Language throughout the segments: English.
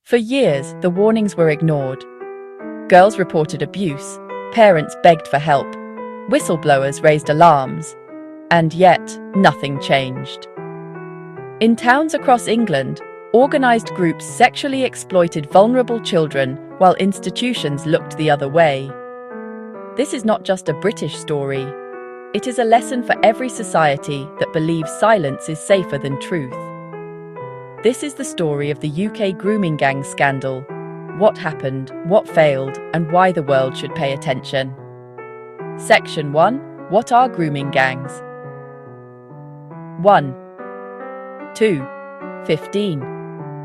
For years, the warnings were ignored. Girls reported abuse, parents begged for help, whistleblowers raised alarms, and yet nothing changed. In towns across England, organised groups sexually exploited vulnerable children while institutions looked the other way. This is not just a British story. It is a lesson for every society that believes silence is safer than truth. This is the story of the UK grooming gang scandal. What happened, what failed, and why the world should pay attention. Section 1. What are grooming gangs? 1. 2. 15.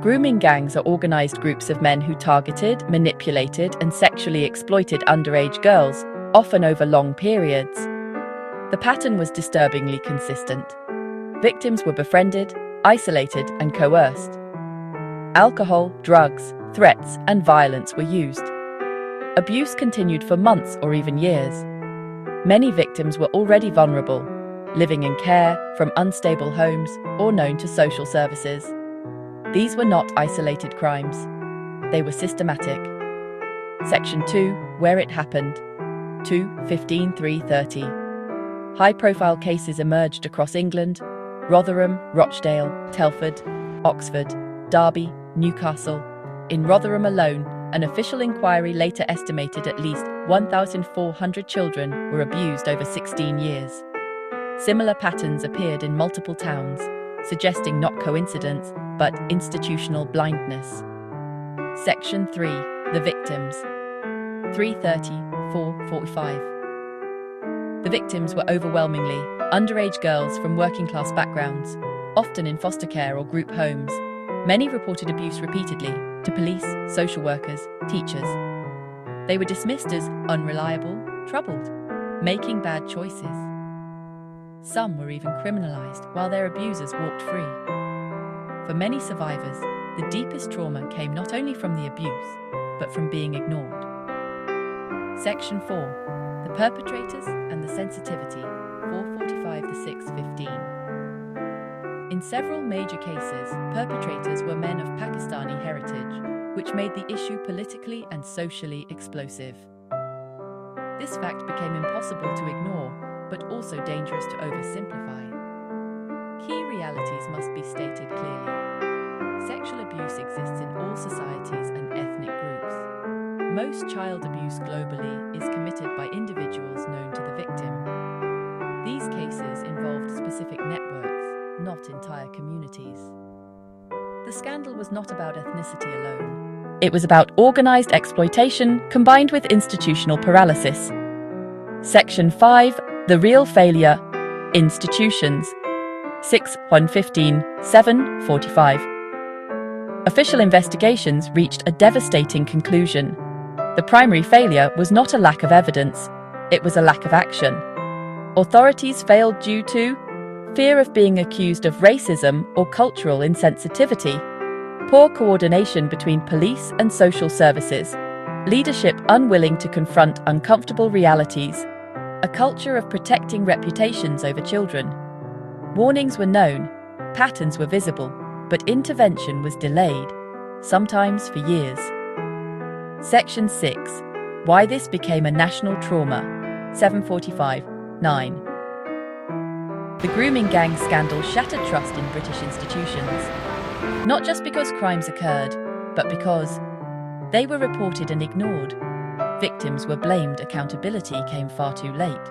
Grooming gangs are organised groups of men who targeted, manipulated, and sexually exploited underage girls, often over long periods. The pattern was disturbingly consistent. Victims were befriended, isolated, and coerced. Alcohol, drugs, threats, and violence were used. Abuse continued for months or even years. Many victims were already vulnerable, living in care from unstable homes or known to social services. These were not isolated crimes. They were systematic. Section 2. Where it happened. 2:15-3:30. High-profile cases emerged across England: Rotherham, Rochdale, Telford, Oxford, Derby, Newcastle. In Rotherham alone, an official inquiry later estimated at least 1,400 children were abused over 16 years. Similar patterns appeared in multiple towns, suggesting not coincidence, but institutional blindness. Section 3. The victims. 3:30-4:45. The victims were overwhelmingly underage girls from working-class backgrounds, often in foster care or group homes. Many reported abuse repeatedly to police, social workers, teachers. They were dismissed as unreliable, troubled, making bad choices. Some were even criminalized while their abusers walked free. For many survivors, the deepest trauma came not only from the abuse, but from being ignored. Section 4. The perpetrators and the sensitivity. 4:45-6:15. In several major cases, perpetrators were men of Pakistani heritage, which made the issue politically and socially explosive. This fact became impossible to ignore, but also dangerous to oversimplify. Key realities must be stated clearly. Sexual abuse exists in all societies and ethnic groups. Most child abuse globally is committed by individuals known to the victim. These cases involved specific networks, not entire communities. The scandal was not about ethnicity alone. It was about organised exploitation combined with institutional paralysis. Section 5. The real failure. Institutions. 6:1:15-7:45. Official investigations reached a devastating conclusion. The primary failure was not a lack of evidence, it was a lack of action. Authorities failed due to fear of being accused of racism or cultural insensitivity, poor coordination between police and social services, leadership unwilling to confront uncomfortable realities, a culture of protecting reputations over children. Warnings were known, patterns were visible, but intervention was delayed, sometimes for years. Section 6. Why this became a national trauma. 7:45-9. The grooming gang scandal shattered trust in British institutions. Not just because crimes occurred, but because they were reported and ignored. Victims were blamed, accountability came far too late.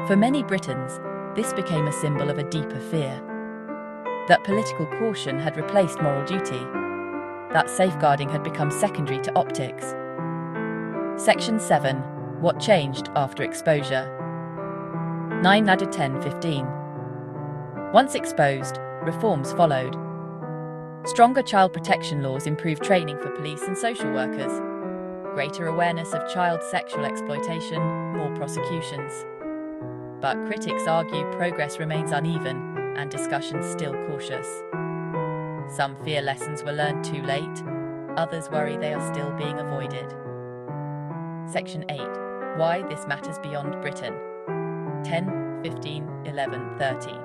For many Britons, this became a symbol of a deeper fear. That political caution had replaced moral duty. That safeguarding had become secondary to optics. Section 7. What changed after exposure. 9 out of 10:15. Once exposed, reforms followed. Stronger child protection laws improved training for police and social workers. Greater awareness of child sexual exploitation, more prosecutions. But critics argue progress remains uneven and discussions still cautious. Some fear lessons were learned too late, others worry they are still being avoided. Section 8. Why this matters beyond Britain. 10:15-11:30.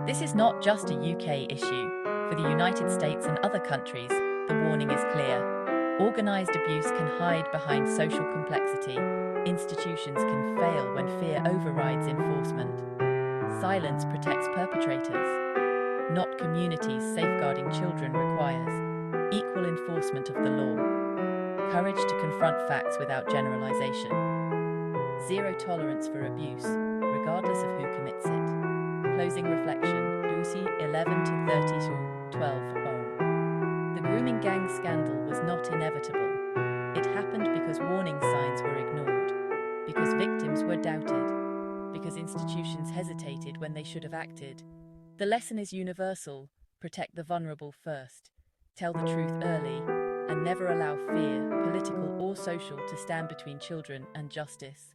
This is not just a UK issue, For the United States and other countries, the warning is clear. Organized abuse can hide behind social complexity. Institutions can fail when fear overrides enforcement. Silence protects perpetrators. Not communities safeguarding children requires equal enforcement of the law. Courage to confront facts without generalization. Zero tolerance for abuse, regardless of who commits it. Closing reflection, Lucy 11 to 30 to 12. The grooming gang scandal was not inevitable. It happened because warning signs were ignored, because victims were doubted, because institutions hesitated when they should have acted. The lesson is universal: protect the vulnerable first, tell the truth early, and never allow fear, political or social, to stand between children and justice.